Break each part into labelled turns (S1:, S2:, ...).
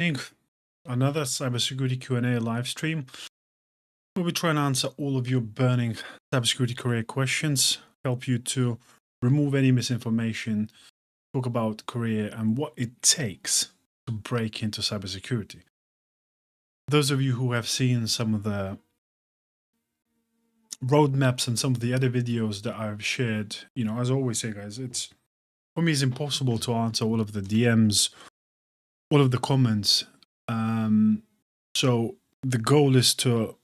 S1: think another cybersecurity Q&A live stream. We'll be trying to answer all of your burning cybersecurity career questions, help you to remove any misinformation, talk about career and what it takes to break into cybersecurity. Those of you who have seen some of the roadmaps and some of the other videos that I've shared, as I always say, guys, for me, it's impossible to answer all of the DMs, all of the comments. So the goal is to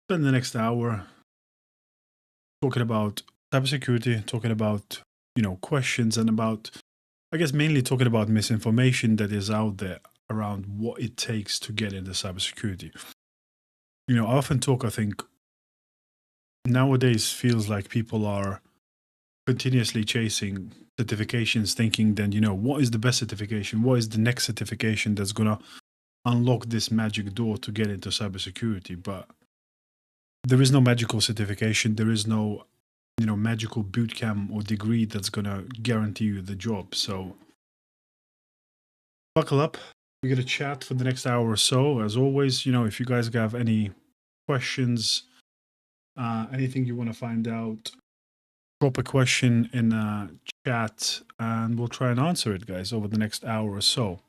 S1: spend the next hour talking about cybersecurity, talking about, questions, and about, I guess, mainly talking about misinformation that is out there around what it takes to get into cybersecurity. I often talk, I think, nowadays feels like people are continuously chasing certifications, thinking then, what is the best certification? What is the next certification that's going to unlock this magic door to get into cybersecurity? But there is no magical certification. There is no, magical bootcamp or degree that's going to guarantee you the job. So buckle up. We're going to chat for the next hour or so. As always, if you guys have any questions, anything you want to find out, drop a question in chat and we'll try and answer it, guys, over the next hour or so.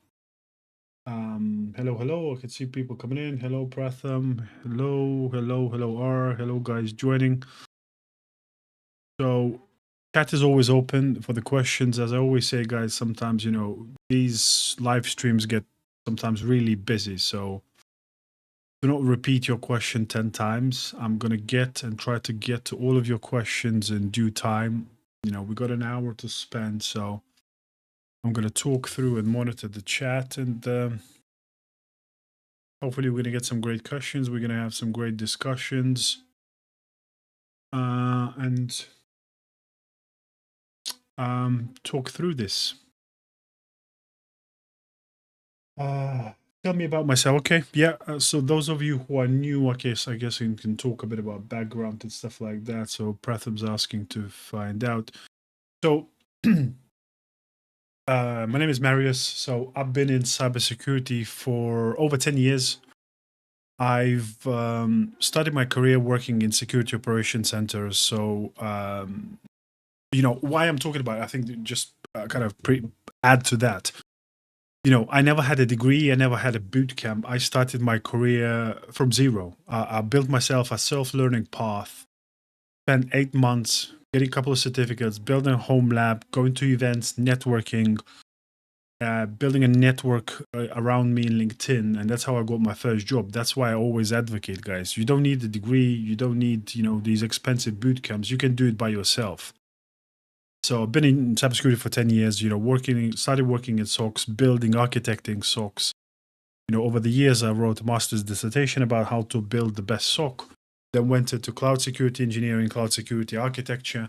S1: Hello. I can see people coming in. Hello, Pratham. Hello, R. Hello, guys joining. So chat is always open for the questions. As I always say, guys, sometimes, these live streams get sometimes really busy. So do not repeat your question 10 times. I'm going to try to get to all of your questions in due time. We got an hour to spend, so I'm going to talk through and monitor the chat, and hopefully we're going to get some great questions. We're going to have some great discussions and talk through this. Tell me about myself. Okay, yeah. So those of you who are new, I guess you can talk a bit about background and stuff like that. So Pratham's asking to find out. So my name is Marius. So I've been in cybersecurity for over 10 years. I've started my career working in security operations centers. So why I'm talking about it, I think just kind of add to that. I never had a degree. I never had a boot camp. I started my career from zero. I built myself a self-learning path, spent 8 months getting a couple of certificates, building a home lab, going to events, networking, building a network around me in LinkedIn. And that's how I got my first job. That's why I always advocate, guys. You don't need a degree. You don't need, these expensive boot camps. You can do it by yourself. So I've been in cybersecurity for 10 years, started working in SOCs, building, architecting SOCs. Over the years, I wrote a master's dissertation about how to build the best SOC. Then went into cloud security engineering, cloud security architecture.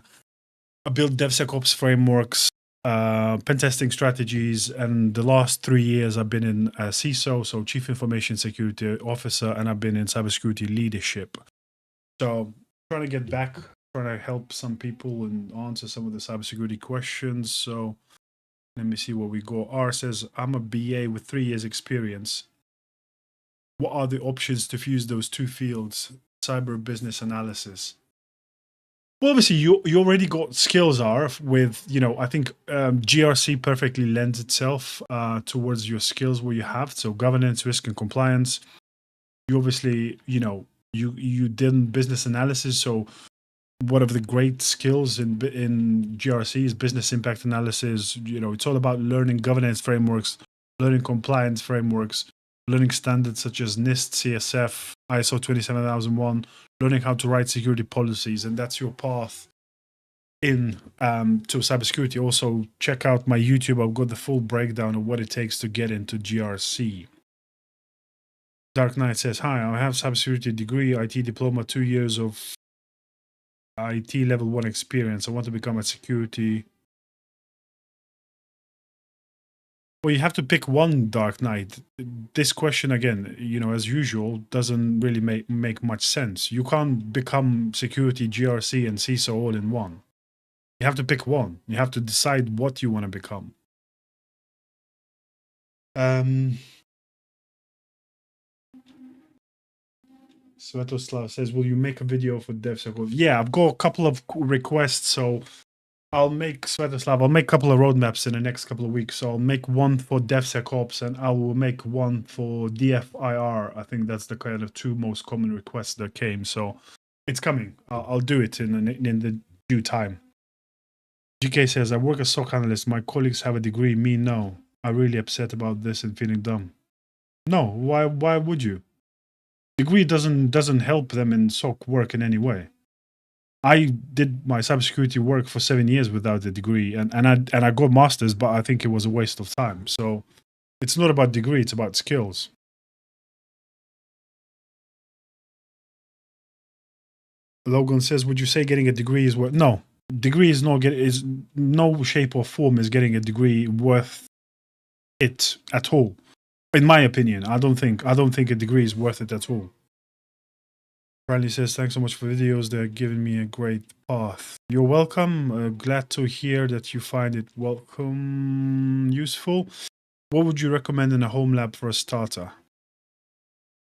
S1: I built DevSecOps frameworks, pen testing strategies. And the last 3 years, I've been in CISO, so Chief Information Security Officer, and I've been in cybersecurity leadership. So trying to get back, trying to help some people and answer some of the cybersecurity questions. So let me see what we go. R says, I'm a BA with 3 years experience. What are the options to fuse those two fields, cyber business analysis? Well, obviously you already got skills, R, with, I think GRC perfectly lends itself towards your skills where you have. So governance, risk and compliance. You obviously, you did business analysis. So one of the great skills in GRC is business impact analysis. It's all about learning governance frameworks, learning compliance frameworks, learning standards such as NIST, CSF, ISO 27001, learning how to write security policies, and that's your path in to cybersecurity. Also, check out my YouTube. I've got the full breakdown of what it takes to get into GRC. Dark Knight says, hi, I have cybersecurity degree, IT diploma, 2 years of IT level 1 experience. I want to become a security. Well, you have to pick one, Dark Knight. This question, again, as usual, doesn't really make much sense. You can't become security, GRC, and CISO all in one. You have to pick one. You have to decide what you want to become. Svetoslav says, will you make a video for DevSecOps? Yeah, I've got a couple of requests, so I'll make, Svetoslav, I'll make a couple of roadmaps in the next couple of weeks. So I'll make one for DevSecOps and I will make one for DFIR. I think that's the kind of two most common requests that came. So it's coming. I'll do it in the due time. GK says, I work as SOC analyst. My colleagues have a degree. Me, no. I'm really upset about this and feeling dumb. No, why would you? Degree doesn't help them in SOC work in any way. I did my cybersecurity work for 7 years without a degree, and I got masters, but I think it was a waste of time. So it's not about degree; it's about skills. Logan says, "Would you say getting a degree is worth?" No, degree is no shape or form is getting a degree worth it at all. In my opinion, I don't think a degree is worth it at all. Riley says, thanks so much for videos. They're giving me a great path. You're welcome. Glad to hear that you find it useful. What would you recommend in a home lab for a starter?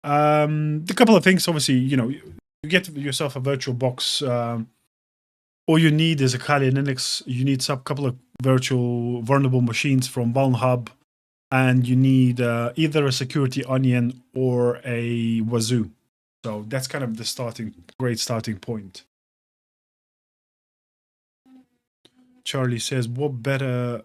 S1: A couple of things. Obviously, you get yourself a virtual box. All you need is a Kali and Linux. You need a couple of virtual vulnerable machines from VulnHub. And you need either a security onion or a wazoo. So that's kind of the great starting point. Charlie says, what better,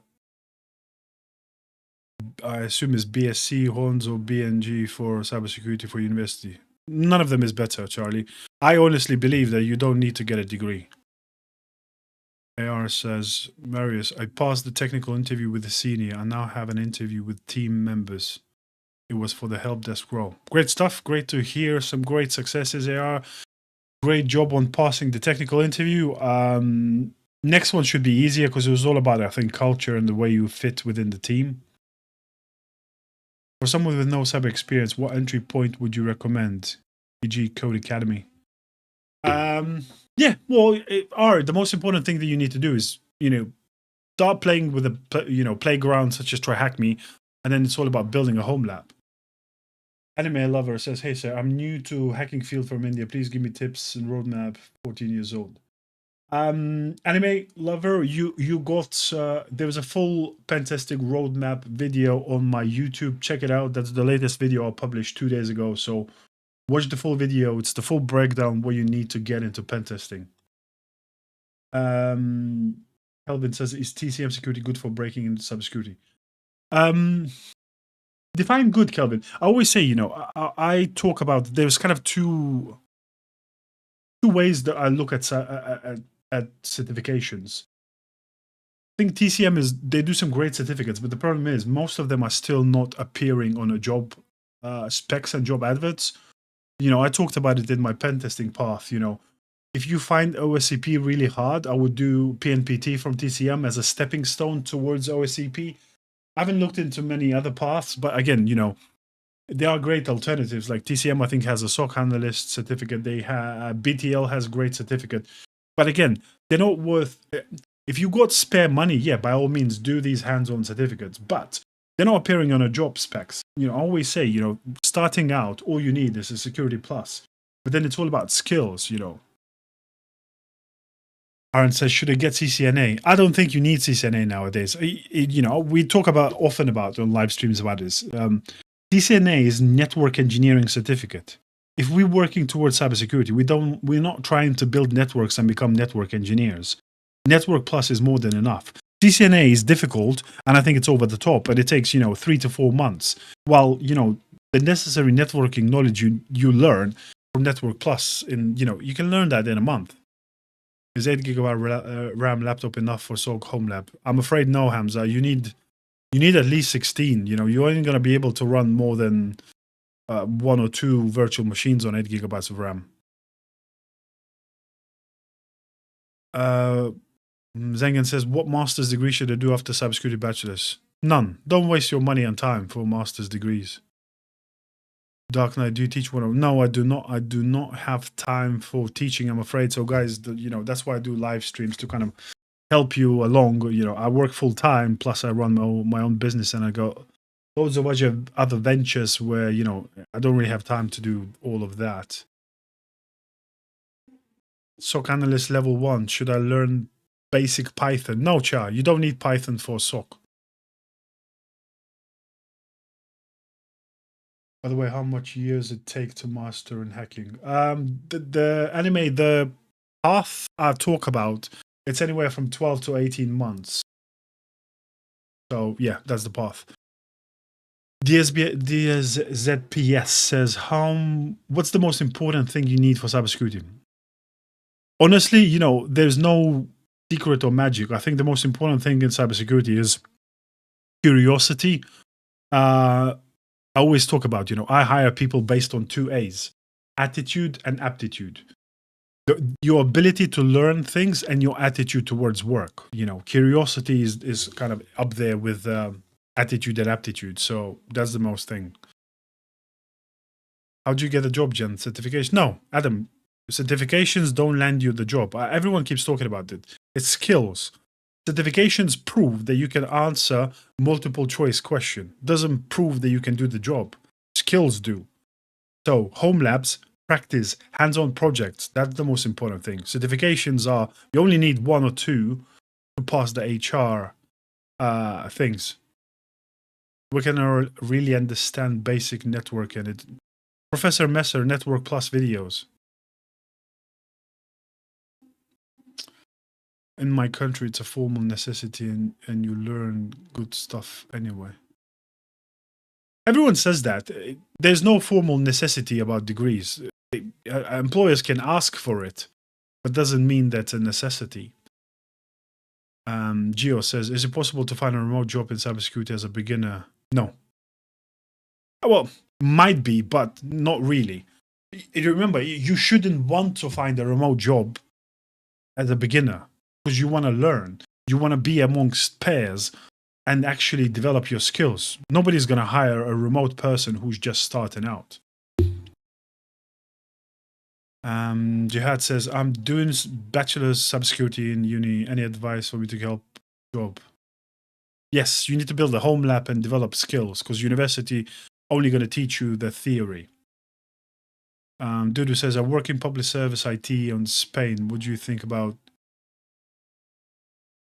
S1: I assume is BSc, Horns, or BNG for cybersecurity for university? None of them is better, Charlie. I honestly believe that you don't need to get a degree. AR says, Marius, I passed the technical interview with the senior. I now have an interview with team members. It was for the help desk role. Great stuff. Great to hear some great successes, AR. Great job on passing the technical interview. Next one should be easier because it was all about, I think, culture and the way you fit within the team. For someone with no cyber experience, what entry point would you recommend? E.g. Code Academy. Yeah, well, the most important thing that you need to do is, start playing with a, playground such as Try Hack Me, and then it's all about building a home lab. Anime Lover says, hey sir, I'm new to hacking field from India. Please give me tips and roadmap. 14 years old. Anime Lover, you got, there was a full pen testing roadmap video on my YouTube. Check it out. That's the latest video I published 2 days ago. So watch the full video. It's the full breakdown what you need to get into pen testing. Kelvin says, is TCM security good for breaking into cybersecurity? Define good, Kelvin. I always say, I talk about, there's kind of two ways that I look at certifications. I think TCM they do some great certificates, but the problem is most of them are still not appearing on a job specs and job adverts. I talked about it in my pen testing path. If you find OSCP really hard, I would do PNPT from TCM as a stepping stone towards OSCP. I haven't looked into many other paths, but again, there are great alternatives. Like TCM, I think, has a SOC analyst certificate. They have BTL has a great certificate, but again, they're not worth. If you got spare money, yeah, by all means, do these hands-on certificates. But they're not appearing on a job specs. I always say, starting out, all you need is a Security Plus, but then it's all about skills. Aaron says, should I get CCNA? I don't think you need CCNA nowadays. We talk often about on live streams about this. CCNA is Network Engineering Certificate. If we're working towards cybersecurity, we're not trying to build networks and become network engineers. Network Plus is more than enough. CCNA is difficult, and I think it's over the top, but it takes 3 to 4 months. While the necessary networking knowledge you learn from Network Plus, you can learn that in a month. Is 8 GB RAM laptop enough for SOC home lab? I'm afraid no, Hamza. You need at least 16. You're only going to be able to run more than 1 or 2 virtual machines on 8 GB of RAM. Zengen says, what master's degree should I do after cybersecurity bachelor's? None. Don't waste your money and time for master's degrees. Dark Knight, do you teach one? No, I do not. I do not have time for teaching, I'm afraid. So guys, that's why I do live streams, to kind of help you along. I work full time, plus I run my own business, and I got loads of other ventures where, I don't really have time to do all of that. SOC analyst level 1. Should I learn basic Python? No, Cha, you don't need Python for SOC. By the way, how much years it take to master in hacking? The path I talk about, it's anywhere from 12 to 18 months. So yeah, that's the path. DSZPS says, what's the most important thing you need for cybersecurity? Honestly, you know, there's no secret or magic. I think the most important thing in cybersecurity is curiosity. I always talk about, you know, I hire people based on 2 A's, attitude and aptitude. Your ability to learn things and your attitude towards work. You know, curiosity is kind of up there with attitude and aptitude. So that's the most thing. How do you get a job, Jen? Certification? No, Adam, certifications don't land you the job. Everyone keeps talking about it. It's skills. Certifications prove that you can answer multiple choice question. Doesn't prove that you can do the job. Skills do. So home labs, practice, hands-on projects, that's the most important thing. Certifications are, you only need 1 or 2 to pass the HR things. We can really understand basic networking. Professor Messer, Network Plus videos. In my country, it's a formal necessity and you learn good stuff anyway. Everyone says that. There's no formal necessity about degrees. Employers can ask for it, but doesn't mean that's a necessity. Geo says, is it possible to find a remote job in cybersecurity as a beginner? No. Well, might be, but not really. Remember, you shouldn't want to find a remote job as a beginner because you want to learn. You want to be amongst peers and actually develop your skills. Nobody's going to hire a remote person who's just starting out. Jihad says, I'm doing bachelor's cybersecurity in uni. Any advice for me to help job? Yes, you need to build a home lab and develop skills because university only going to teach you the theory. Dudu says, I work in public service IT on Spain. What do you think about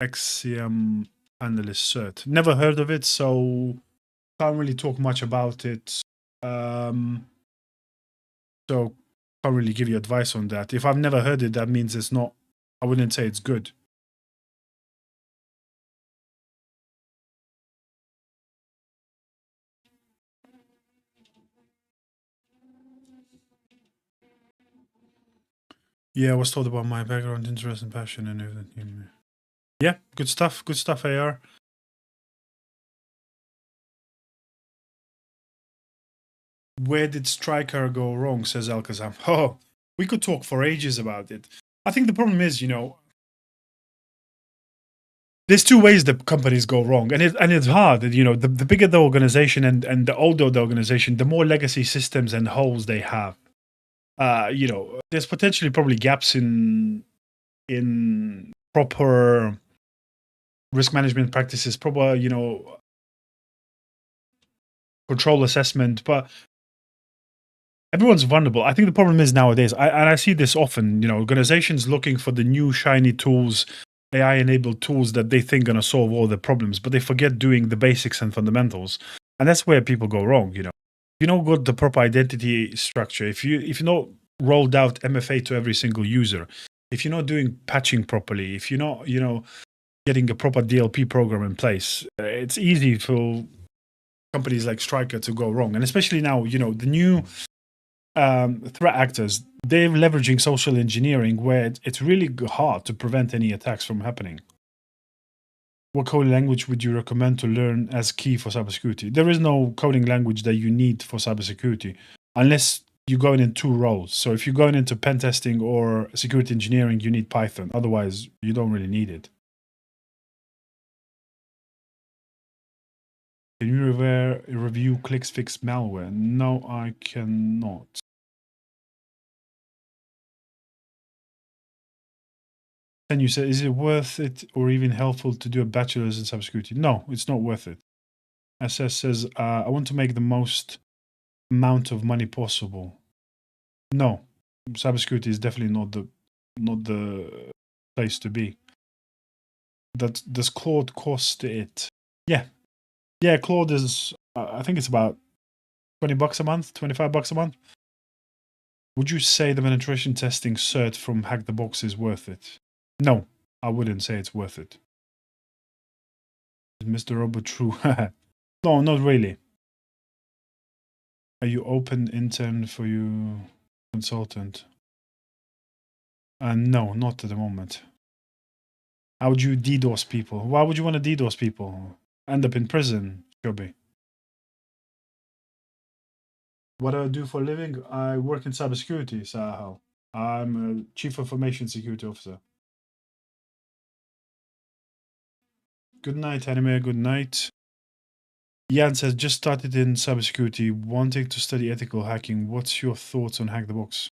S1: XCM analyst cert? Never heard of it, so can't really talk much about it. So can't really give you advice on that. If I've never heard it, that means it's not, I wouldn't say it's good. Yeah, I was told about my background, interest, and passion, and everything. Yeah, good stuff, AR. Where did Striker go wrong, says Alkazam. Oh, we could talk for ages about it. I think the problem is, you know, there's 2 ways that companies go wrong, and it's hard. You know, the bigger the organization and the older the organization, the more legacy systems and holes they have. You know, there's potentially probably gaps in proper risk management practices, proper, you know, control assessment, but everyone's vulnerable. I think the problem is nowadays, and I see this often, you know, organizations looking for the new shiny tools, AI-enabled tools that they think are going to solve all the problems, but they forget doing the basics and fundamentals. And that's where people go wrong, you know. If you not got the proper identity structure, if you're not rolled out MFA to every single user, if you're not doing patching properly, if you're not, you know, getting a proper DLP program in place, it's easy for companies like Striker to go wrong. And especially now, you know, the new threat actors, they're leveraging social engineering where it's really hard to prevent any attacks from happening. What coding language would you recommend to learn as key for cybersecurity? There is no coding language that you need for cybersecurity unless you're going in 2 roles. So if you're going into pen testing or security engineering, you need Python. Otherwise, you don't really need it. Can you review ClickFix malware? No, I cannot. And you say, is it worth it or even helpful to do a bachelor's in cybersecurity? No, it's not worth it. SS says, I want to make the most amount of money possible. No, cybersecurity is definitely the place to be. Does Claude cost it? Yeah, Claude is. I think it's about $20 a month, $25 a month. Would you say the penetration testing cert from Hack the Box is worth it? No, I wouldn't say it's worth it. Is Mr. Robot true? No, not really. Are you open intern for you consultant? No, not at the moment. How would you DDoS people? Why would you want to DDoS people? End up in prison, Joby. What do I do for a living? I work in cybersecurity, Sahal. I'm a Chief Information Security Officer. Good night, Anime. Good night. Jan says, just started in cybersecurity, wanting to study ethical hacking. What's your thoughts on Hack the Box?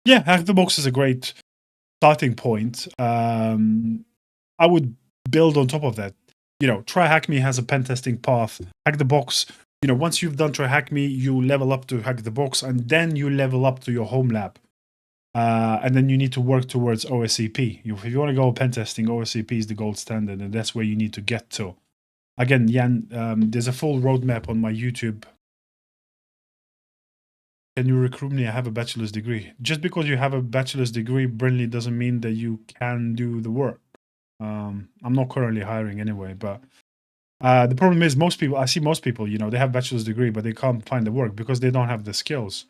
S1: Yeah, Hack the Box is a great starting point. I would build on top of that. Try Hack Me has a pen testing path. Hack the Box, once you've done Try Hack Me, you level up to Hack the Box, and then you level up to your home lab. And then you need to work towards OSCP. If you want to go pen testing, OSCP is the gold standard, and that's where you need to get to. Again, Jan, there's a full roadmap on my YouTube. Can you recruit me? I have a bachelor's degree. Just because you have a bachelor's degree, Brinley, doesn't mean that you can do the work. I'm not currently hiring anyway, but the problem is I see most people, they have bachelor's degree, but they can't find the work because they don't have the skills.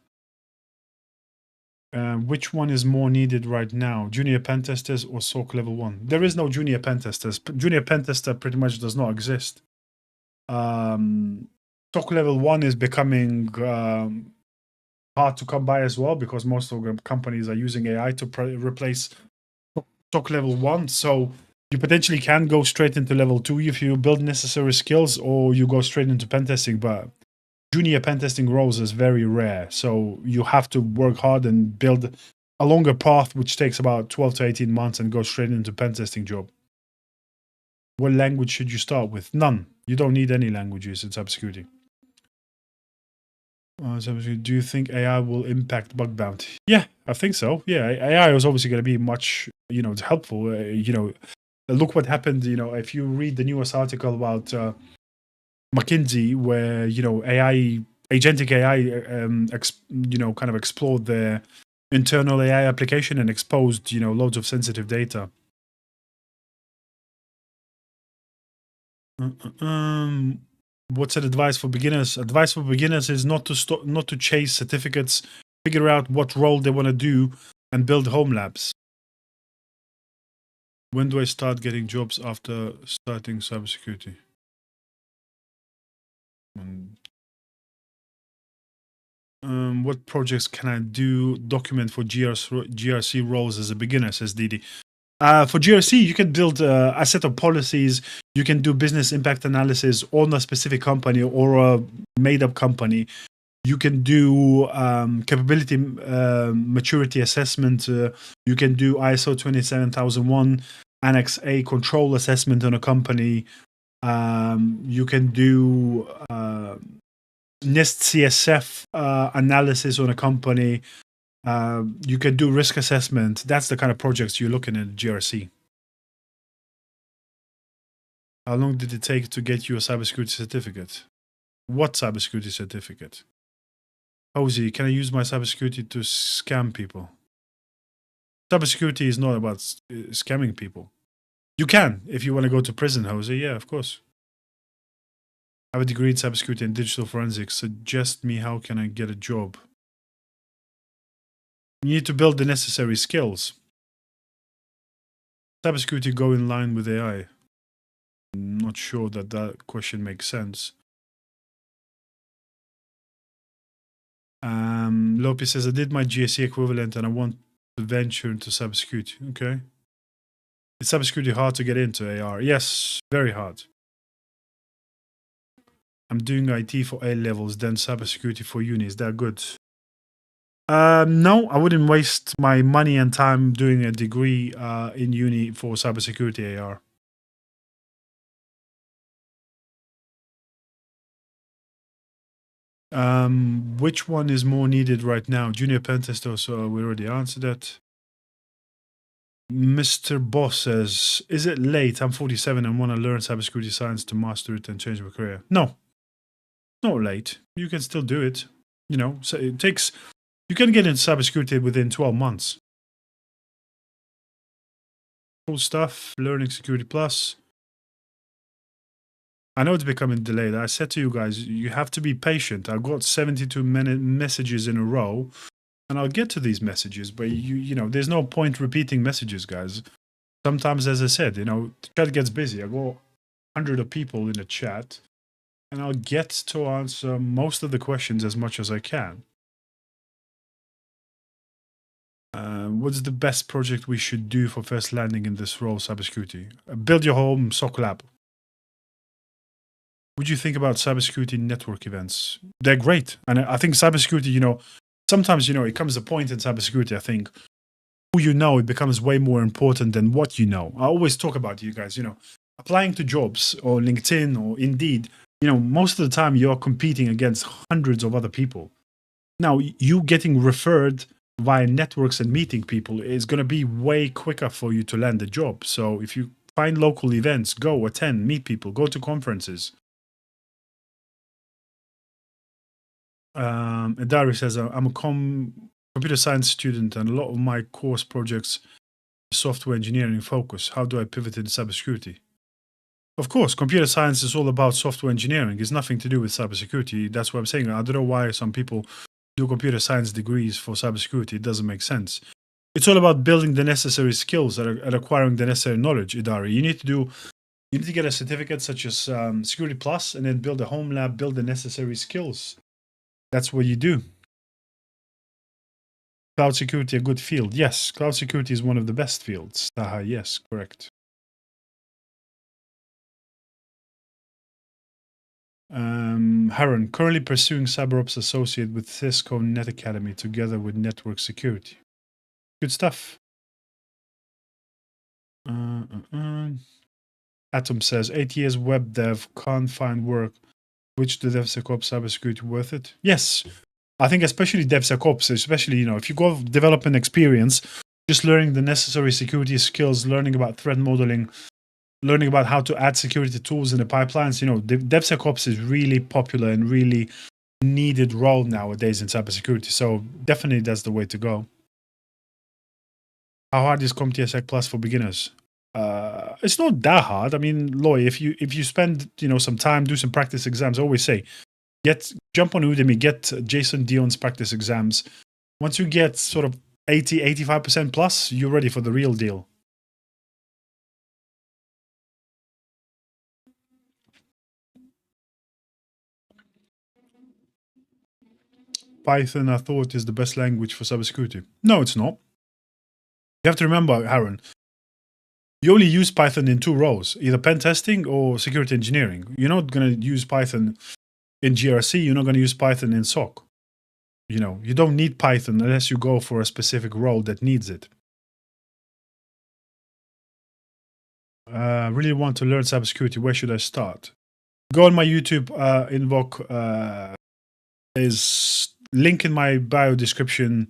S1: Which one is more needed right now? Junior pen testers or SOC level 1? There is no junior pen testers. Junior pen tester pretty much does not exist. SOC level 1 is becoming hard to come by as well because most of the companies are using AI to replace SOC level 1. So you potentially can go straight into level 2 if you build necessary skills, or you go straight into pen testing. But junior pen testing roles is very rare, so you have to work hard and build a longer path, which takes about 12 to 18 months, and go straight into pen testing job. What language should you start with? None. You don't need any languages in cybersecurity. Do you think AI will impact bug bounty? Yeah, I think so. Yeah, AI is obviously going to be much, it's helpful. Look what happened. If you read the newest article about McKinsey, where agentic AI, kind of explored their internal AI application and exposed loads of sensitive data. What's an advice for beginners? Advice for beginners is not to chase certificates. Figure out what role they want to do and build home labs. When do I start getting jobs after starting cybersecurity? What projects can I document for GRC roles as a beginner, says Didi. For GRC, you can build a set of policies. You can do business impact analysis on a specific company or a made-up company. You can do capability maturity assessment. You can do ISO 27001 Annex A control assessment on a company. You can do NIST CSF analysis on a company. You can do risk assessment. That's the kind of projects you're looking at GRC. How long did it take to get you a cybersecurity certificate? What cybersecurity certificate? 𝐃𝐨𝐧'𝐭, can I use my cybersecurity to scam people? Cybersecurity is not about scamming people. You can, if you want to go to prison, 𝐃𝐨𝐧. Yeah, of course. I have a degree in cybersecurity and digital forensics. Suggest me how can I get a job? You need to build the necessary skills. Cybersecurity go in line with AI. I'm not sure that question makes sense. Lopez says, I did my GSE equivalent and I want to venture into cybersecurity. Okay. Is cybersecurity hard to get into AR? Yes, very hard. I'm doing IT for A levels, then cybersecurity for uni. Is that good? No, I wouldn't waste my money and time doing a degree in uni for cybersecurity AR. Which one is more needed right now? Junior pen tester, so we already answered that. Mr. Boss says, is it late? I'm 47 and want to learn cybersecurity science to master it and change my career. No, not late. You can still do it. You know, so it takes, you can get into cybersecurity within 12 months. Cool stuff. Learning Security Plus. I know it's becoming delayed. I said to you guys, you have to be patient. I got 72 messages in a row, and I'll get to these messages, but you know, there's no point repeating messages, guys. Sometimes, as I said, you know, the chat gets busy. I got 100 of people in the chat, and I'll get to answer most of the questions as much as I can. What's the best project we should do for first landing in this role, cybersecurity? Build your home SOC lab. Would you think about cybersecurity network events? They're great. And I think cybersecurity, you know, sometimes, you know, it comes a point in cybersecurity, I think, who you know, it becomes way more important than what you know. I always talk about you guys, you know, applying to jobs or LinkedIn or Indeed, you know, most of the time you're competing against hundreds of other people. Now, you getting referred via networks and meeting people is going to be way quicker for you to land a job. So if you find local events, go attend, meet people, go to conferences. Dari says, I'm a computer science student and a lot of my course projects are software engineering focus. How do I pivot into cybersecurity? Of course, computer science is all about software engineering. It's nothing to do with cybersecurity. That's what I'm saying. I don't know why some people do computer science degrees for cybersecurity. It doesn't make sense. It's all about building the necessary skills and acquiring the necessary knowledge, Idari. You need to get a certificate such as Security Plus and then build a home lab, build the necessary skills. That's what you do. Cloud security, a good field. Yes, cloud security is one of the best fields. Yes, correct. Harron, currently pursuing CyberOps Associate with Cisco Net Academy together with network security. Good stuff. Atom says, 8 years web dev, can't find work. Which the DevSecOps cybersecurity worth it? Yes. I think especially DevSecOps, especially, you know, if you go development experience, just learning the necessary security skills, learning about threat modeling, learning about how to add security tools in the pipelines, you know, DevSecOps is really popular and really needed role nowadays in cybersecurity. So definitely that's the way to go. How hard is CompTIA Plus for beginners? It's not that hard. I mean, Loy, if you spend, you know, some time, do some practice exams, I always say, jump on Udemy, get Jason Dion's practice exams. Once you get sort of 85% plus, you're ready for the real deal. Python, I thought, is the best language for cybersecurity. No, it's not. You have to remember, Aaron, you only use Python in 2 roles, either pen testing or security engineering. You're not going to use Python in GRC. You're not going to use Python in SOC. You know, you don't need Python unless you go for a specific role that needs it. Really want to learn cybersecurity. Where should I start? Go on my YouTube, invoke is link in my bio description.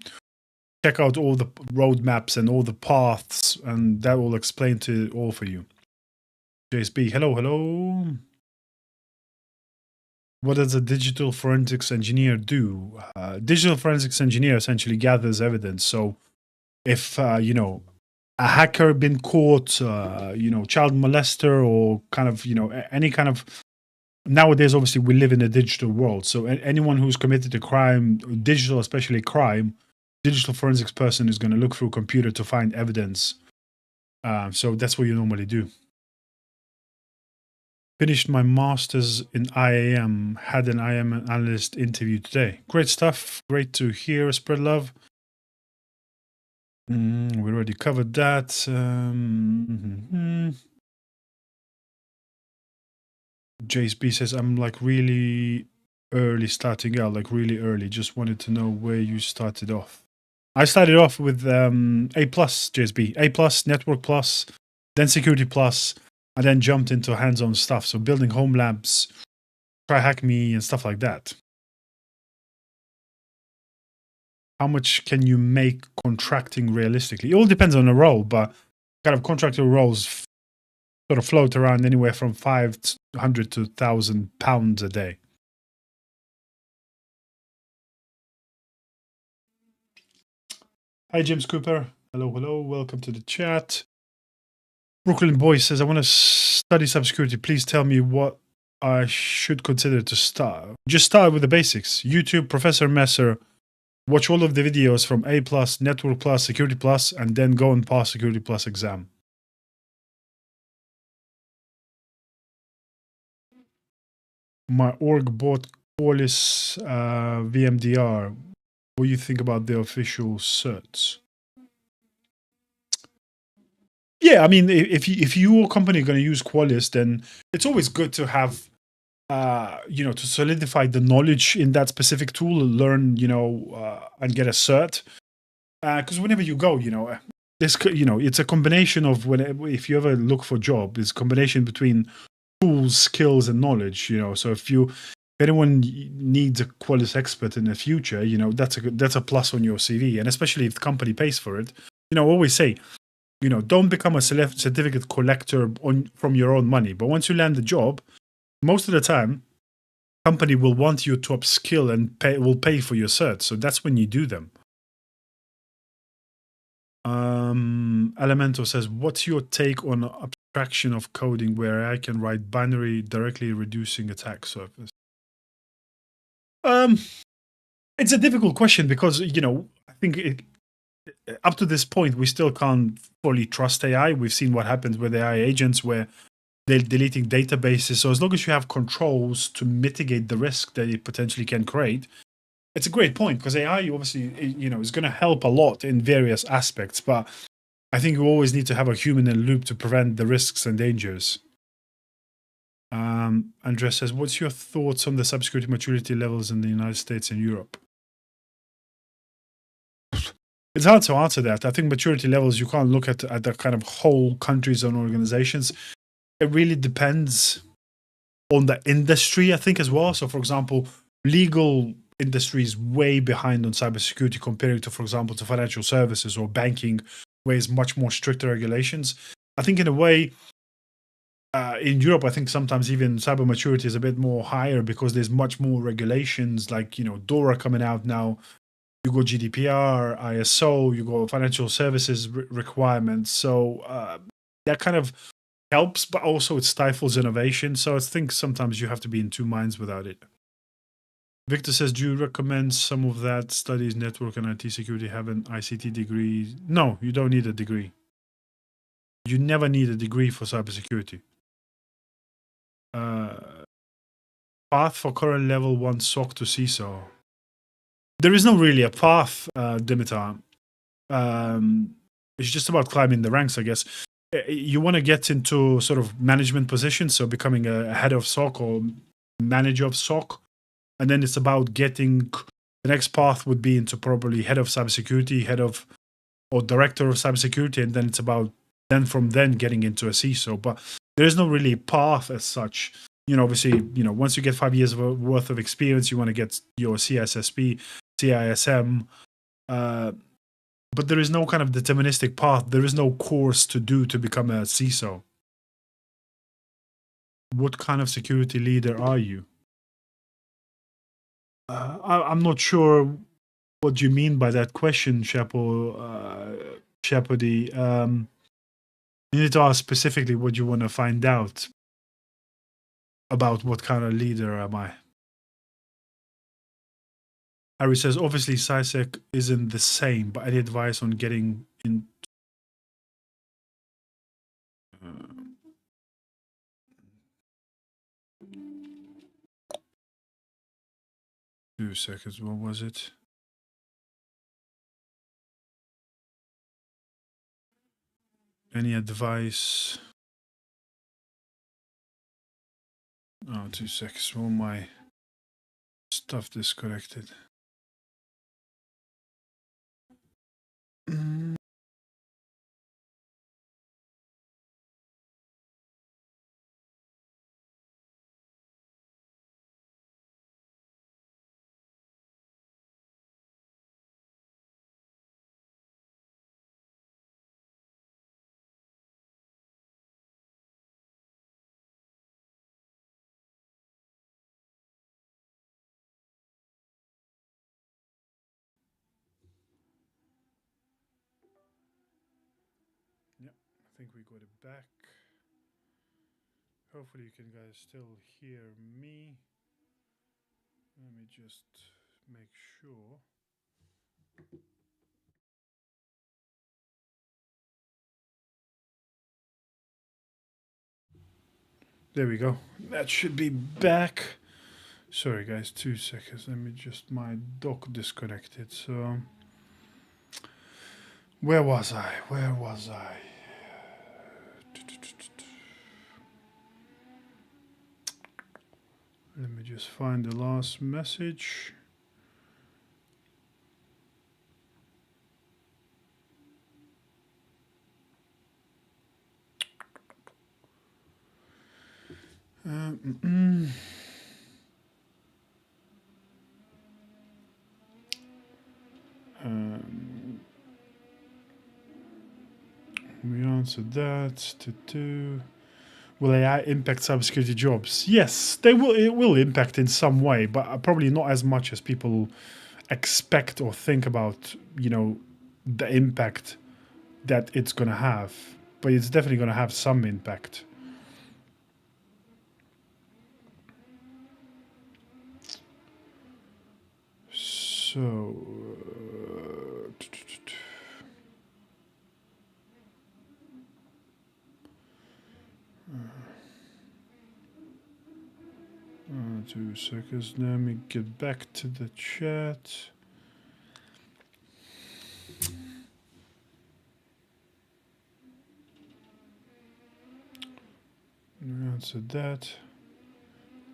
S1: Check out all the roadmaps and all the paths, and that will explain to all for you. JSB, hello. What does a digital forensics engineer do? Digital forensics engineer essentially gathers evidence. So if, you know, a hacker been caught, you know, child molester or kind of, you know, any kind of, nowadays, obviously, we live in a digital world. So anyone who's committed a crime, digital, especially crime, digital forensics person is going to look through a computer to find evidence. So that's what you normally do. Finished my master's in IAM, had an IAM analyst interview today. Great stuff. Great to hear. Spread love. We already covered that. JSB says, I'm like really early starting out, like really early. Just wanted to know where you started off. I started off with A+, JSB. A+, Network Plus, then Security Plus, and then jumped into hands-on stuff. So building home labs, try hack me and stuff like that. how much can you make contracting realistically? It all depends on the role, but kind of contractor roles sort of float around anywhere from 500 to 1,000 pounds a day. Hi, James Cooper. Hello, hello. Welcome to the chat. Brooklyn Boy says, I want to study cybersecurity. Please tell me what I should consider to start. Just start with the basics. YouTube, Professor Messer. Watch all of the videos from A+, Network Plus, Security Plus, and then go and pass Security Plus exam. My org bought Qualys VMDR. What do you think about the official certs? Yeah, I mean, if your company are going to use Qualys, then it's always good to have, to solidify the knowledge in that specific tool, learn, and get a cert. Because whenever you go, it's a combination of if you ever look for a job, it's a combination between tools, skills, and knowledge. So if anyone needs a Qualys expert in the future, that's a plus on your CV, and especially if the company pays for it. Always say, don't become a certificate collector from your own money. But once you land the job, most of the time, company will want you to upskill and will pay for your certs. So that's when you do them. Elemento says, what's your take on abstraction of coding where I can write binary directly reducing attack surface? It's a difficult question because, I think up to this point, we still can't fully trust AI. We've seen what happens with AI agents where they're deleting databases. So as long as you have controls to mitigate the risk that it potentially can create, it's a great point because AI obviously, is going to help a lot in various aspects. But I think you always need to have a human in the loop to prevent the risks and dangers. Andres says, what's your thoughts on the cybersecurity maturity levels in the United States and Europe? It's hard to answer that. I think maturity levels, you can't look at the kind of whole countries and organizations. It really depends on the industry, I think, as well. So, for example, legal industry is way behind on cybersecurity comparing to, for example, to financial services or banking, where it's much more stricter regulations. I think in a way, in Europe, I think sometimes even cyber maturity is a bit more higher because there's much more regulations like, DORA coming out now. You go GDPR, ISO, you go financial services requirements. So that kind of helps, but also it stifles innovation. So I think sometimes you have to be in two minds without it. Victor says, do you recommend some of that studies network and IT security have an ICT degree? No, you don't need a degree. You never need a degree for cybersecurity. Path for current level 1 SOC to CISO. There is not really a path, Dimitar. It's just about climbing the ranks, I guess. You want to get into sort of management positions, so becoming a head of SOC or manager of SOC. And then it's about getting, the next path would be into probably head of cybersecurity, or director of cybersecurity. And then it's about from then getting into a CISO. But there is no really path as such. Obviously, once you get 5 years worth of experience, you want to get your CISSP, CISM, but there is no kind of deterministic path. There is no course to do to become a CISO. What kind of security leader are you? I'm not sure what you mean by that question, Shepherd. You need to ask specifically what you want to find out about what kind of leader am I. Harry says, obviously, CySec isn't the same, but any advice on getting in? 2 seconds, what was it? Any advice? Oh, 2 seconds, all my stuff disconnected. think we got it back. Hopefully you can guys still hear me. Let me just make sure. There we go. That should be back. Sorry guys, 2 seconds. Let me just, my dock disconnected. So where was I? Let me just find the last message. We answered that. Will AI impact cybersecurity jobs? Yes, they will. It will impact in some way, but probably not as much as people expect or think about. You know, the impact that it's going to have, but it's definitely going to have some impact. So. Two seconds. Let me get back to the chat. We answered that.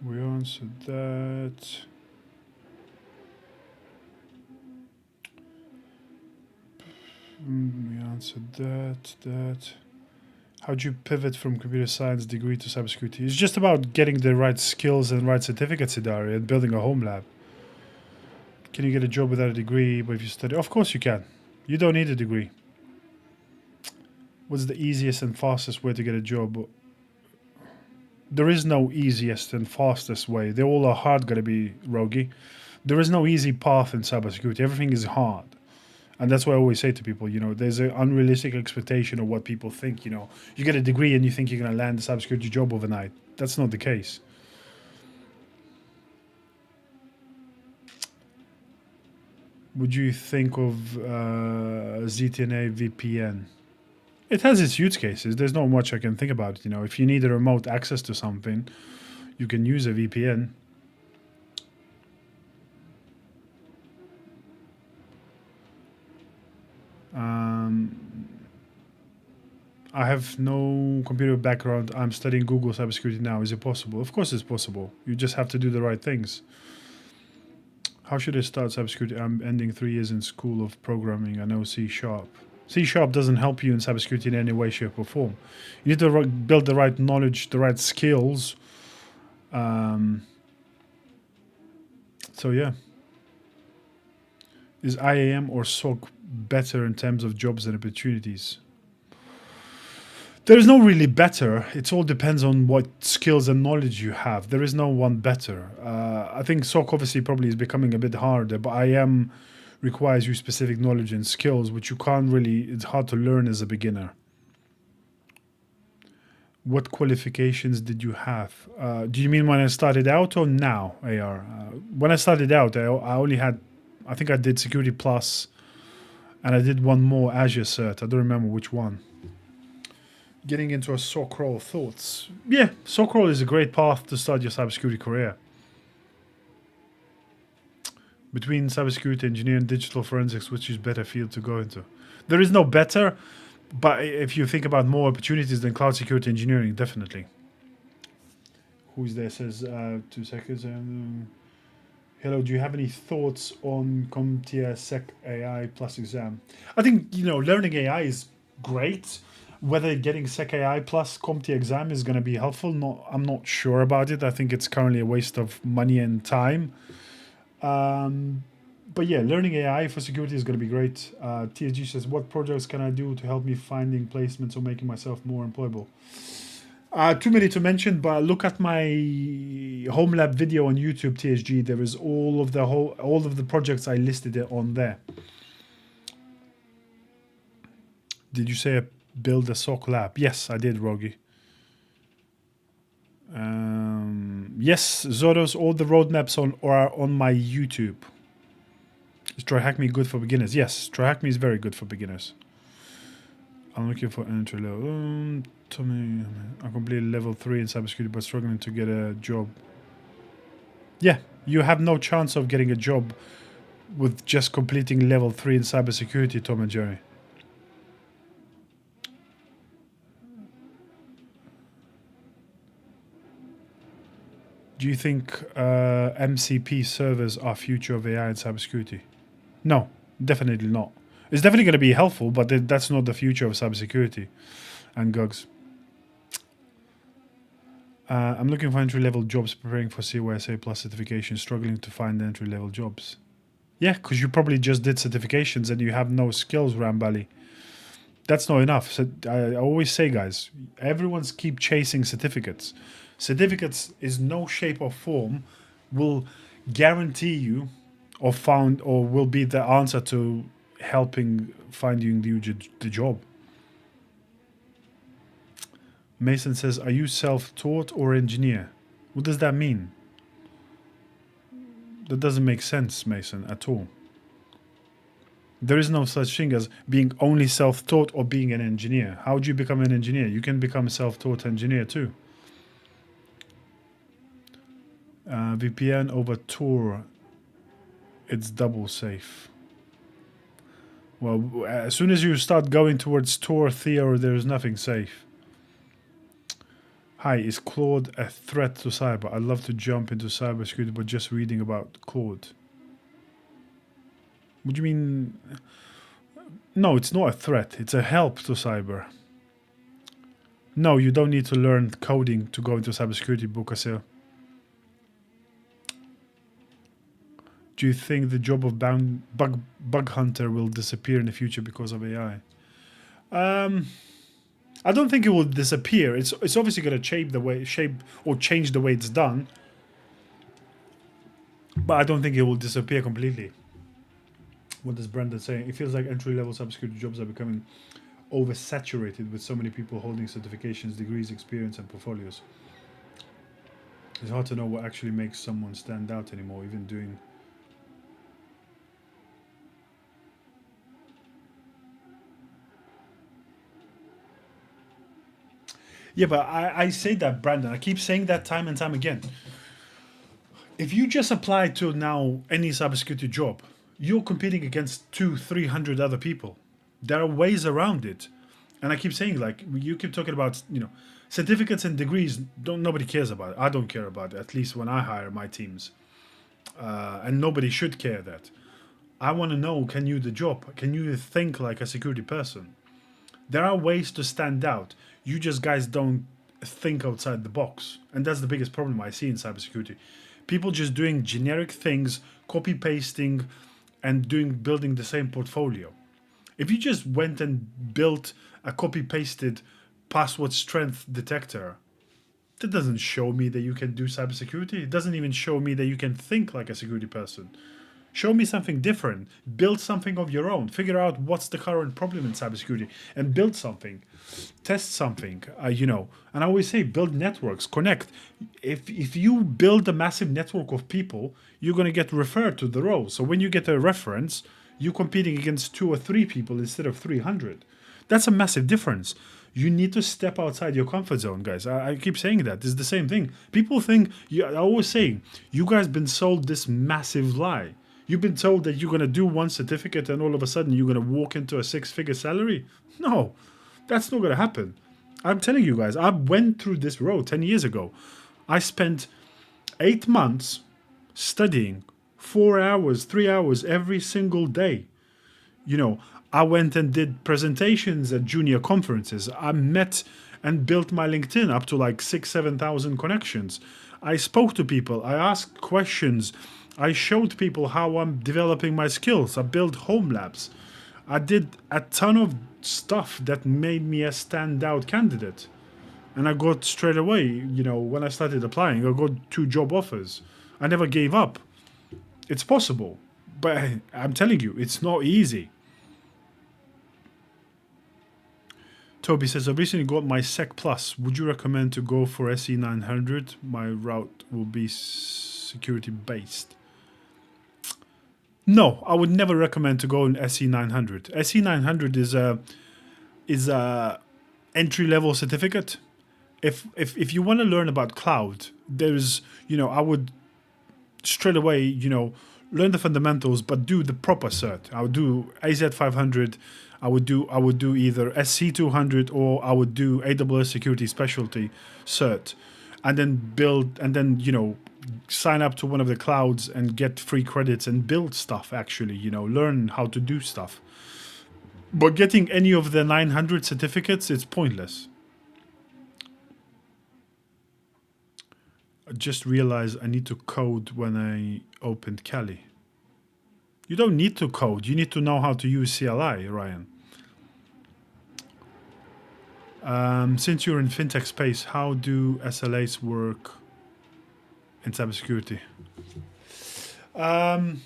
S1: We answered that. We answered that. How do you pivot from computer science degree to cybersecurity? It's just about getting the right skills and right certificates in the area and building a home lab. Can you get a job without a degree, but if you study? Of course you can. You don't need a degree. What's the easiest and fastest way to get a job? There is no easiest and fastest way. They all are hard, gotta be, Rogi. There is no easy path in cybersecurity. Everything is hard. And that's why I always say to people, you know, there's an unrealistic expectation of what people think, you know. You get a degree and you think you're going to land a cybersecurity job overnight. That's not the case. Would you think of ZTNA VPN? It has its use cases. There's not much I can think about. You know, if you need a remote access to something, you can use a VPN. I have no computer background. I'm studying Google cybersecurity now. Is it possible? Of course it's possible. You just have to do the right things. How should I start cybersecurity? I'm ending 3 years in school of programming. I know C#. C# doesn't help you in cybersecurity in any way, shape or form. You need to build the right knowledge, the right skills. So yeah. Is IAM or SOC better in terms of jobs and opportunities? There is no really better. It all depends on what skills and knowledge you have. There is no one better. I think SOC obviously probably is becoming a bit harder, but IAM requires you specific knowledge and skills, which you can't really, it's hard to learn as a beginner. What qualifications did you have? Do you mean when I started out or now, AR? When I started out, I only had, I think I did Security Plus, and I did one more Azure cert. I don't remember which one. Getting into a SOC role, thoughts? Yeah, SOC role is a great path to start your cybersecurity career. Between cybersecurity engineer and digital forensics, which is better field to go into? There is no better, but if you think about more opportunities than cloud security engineering, definitely. Who's there? Says 2 seconds. Hello, do you have any thoughts on CompTIA Sec AI plus exam? I think, you know, learning AI is great. Whether getting Sec AI plus CompTIA exam is going to be helpful, I'm not sure about it. I think it's currently a waste of money and time. But yeah, learning AI for security is going to be great. TSG says, what projects can I do to help me finding placements or making myself more employable? Too many to mention, but look at my home lab video on YouTube, TSG. There is all of the projects I listed on there. Did you say a build a SOC lab. Yes, I did, Rogi. Yes, Zoros, all the roadmaps are on my YouTube. Is TryHackMe good for beginners? Yes, TryHackMe is very good for beginners. I'm looking for entry level. Tommy, I'm completely level 3 in cybersecurity, but struggling to get a job. Yeah, you have no chance of getting a job with just completing level 3 in cybersecurity, Tom and Jerry. Do you think MCP servers are future of AI in cybersecurity? No, definitely not. It's definitely going to be helpful, but that's not the future of cybersecurity. And GUGs. I'm looking for entry-level jobs, preparing for CYSA plus certification, struggling to find entry-level jobs. Yeah, because you probably just did certifications and you have no skills, Rambali. That's not enough. So I always say, guys, everyone's keep chasing certificates. Certificates is no shape or form will guarantee you or will be the answer to helping finding you the job. Mason says, are you self-taught or engineer? What does that mean? That doesn't make sense, Mason, at all. There is no such thing as being only self-taught or being an engineer. How do you become an engineer? You can become a self-taught engineer too. VPN over Tor, it's double safe. Well, as soon as you start going towards Tor, Theo, there's nothing safe. Hi, is Claude a threat to cyber? I'd love to jump into cybersecurity, but just reading about Claude. What do you mean? No, it's not a threat. It's a help to cyber. No, you don't need to learn coding to go into cybersecurity, Bukaseo. Do you think the job of bug hunter will disappear in the future because of AI? I don't think it will disappear. It's obviously going to change the way it's done. But I don't think it will disappear completely. What does Brendan say? It feels like entry-level cybersecurity jobs are becoming oversaturated with so many people holding certifications, degrees, experience, and portfolios. It's hard to know what actually makes someone stand out anymore, even doing... Yeah, but I say that, Brandon. I keep saying that time and time again. If you just apply to now any cybersecurity job, you're competing against 200-300 other people. There are ways around it. And I keep saying, like, you keep talking about, you know, certificates and degrees, nobody cares about it. I don't care about it, at least when I hire my teams. And nobody should care that. I want to know, can you do the job? Can you think like a security person? There are ways to stand out. You just guys don't think outside the box. And that's the biggest problem I see in cybersecurity. People just doing generic things, copy-pasting, and building the same portfolio. If you just went and built a copy-pasted password strength detector, that doesn't show me that you can do cybersecurity. It doesn't even show me that you can think like a security person. Show me something different. Build something of your own. Figure out what's the current problem in cybersecurity and build something. Test something, you know. And I always say, build networks, connect. If you build a massive network of people, you're going to get referred to the role. So when you get a reference, you're competing against 2 or 3 people instead of 300. That's a massive difference. You need to step outside your comfort zone, guys. I keep saying that. It's the same thing. People think, I always say, you guys been sold this massive lie. You've been told that you're going to do one certificate and all of a sudden you're going to walk into a 6-figure salary. No, that's not going to happen. I'm telling you guys, I went through this road 10 years ago. I spent 8 months studying 4 hours, 3 hours every single day. You know, I went and did presentations at junior conferences. I met and built my LinkedIn up to like 6,000-7,000 connections. I spoke to people. I asked questions. I showed people how I'm developing my skills. I built home labs. I did a ton of stuff that made me a standout candidate. And I got straight away, you know, when I started applying, I got 2 job offers. I never gave up. It's possible. But I'm telling you, it's not easy. Toby says, I recently got my Sec Plus. Would you recommend to go for SE900? My route will be security based. No, I would never recommend to go in SE900. SE900 is a entry level certificate. If you want to learn about cloud, there's, I would straight away, learn the fundamentals, but do the proper cert. I would do AZ500. I would do either SC200 or I would do AWS Security Specialty cert, and then sign up to one of the clouds and get free credits and build stuff. Actually, learn how to do stuff. But getting any of the 900 certificates, it's pointless. I just realized I need to code when I opened Kali. You don't need to code. You need to know how to use CLI, Ryan. Since you're in fintech space, how do SLAs work in cybersecurity? There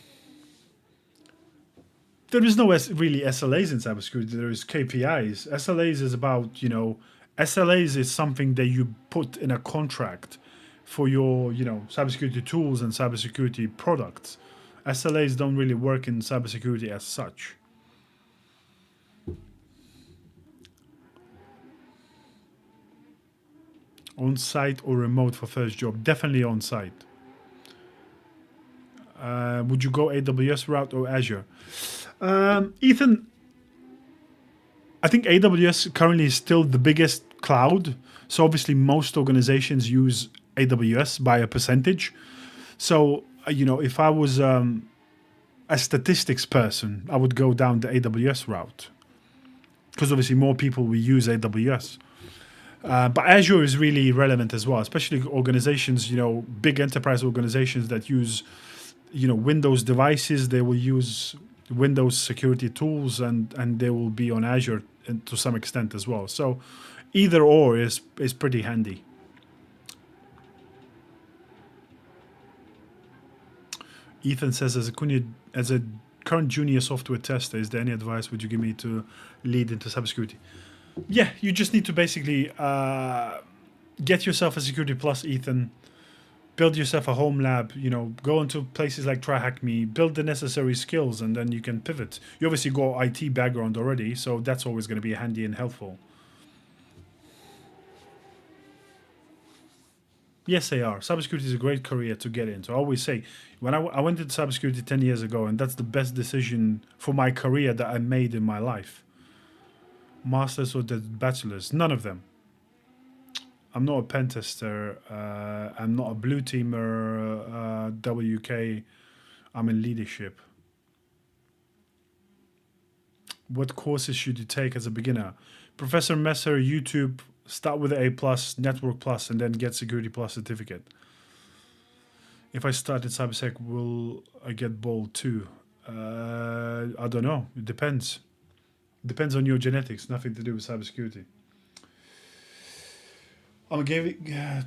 S1: is no really SLAs in cybersecurity. There is KPIs. SLAs is about, SLAs is something that you put in a contract for your, cybersecurity tools and cybersecurity products. SLAs don't really work in cybersecurity as such. On-site or remote for first job? Definitely on-site. Would you go AWS route or Azure? Ethan, I think AWS currently is still the biggest cloud. So obviously most organizations use AWS by a percentage. So, if I was a statistics person, I would go down the AWS route. Because obviously more people will use AWS. But Azure is really relevant as well, especially organizations, big enterprise organizations that use, Windows devices. They will use Windows security tools and they will be on Azure to some extent as well. So either or is pretty handy. Ethan says, as a current junior software tester, is there any advice would you give me to lead into cybersecurity? Yeah, you just need to basically get yourself a Security Plus, Ethan. Build yourself a home lab, go into places like TryHackMe, build the necessary skills, and then you can pivot. You obviously got IT background already, so that's always going to be handy and helpful. Yes, they are. Cybersecurity is a great career to get into. I always say, when I went into cybersecurity 10 years ago, and that's the best decision for my career that I made in my life. Masters or the bachelors? None of them. I'm not a pen tester. I'm not a blue teamer. WK. I'm in leadership. What courses should you take as a beginner? Professor Messer, YouTube. Start with A+, Network Plus, and then get Security Plus certificate. If I start in CyberSec, will I get bold too? I don't know. It depends. Depends on your genetics. Nothing to do with cybersecurity.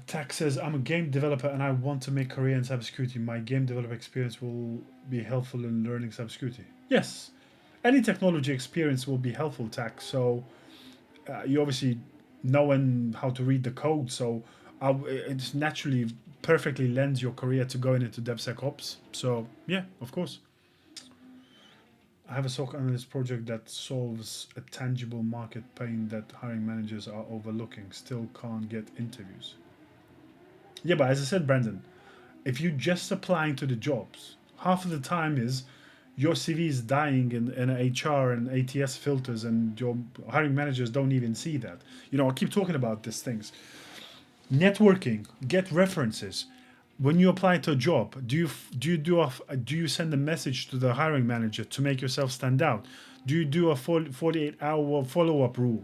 S1: Tax says, I'm a game developer and I want to make a career in cybersecurity. My game developer experience will be helpful in learning cybersecurity. Yes. Any technology experience will be helpful, Tax. So you obviously knowing how to read the code. So it's naturally perfectly lends your career to going into DevSecOps. So yeah, of course. I have a SOC analyst project that solves a tangible market pain that hiring managers are overlooking. Still can't get interviews. Yeah, but as I said, Brandon, if you're just applying to the jobs, half of the time is your CV is dying in HR and ATS filters, and your hiring managers don't even see that. I keep talking about these things. Networking, get references. When you apply to a job, do you send a message to the hiring manager to make yourself stand out? Do you do a 48-hour follow-up rule?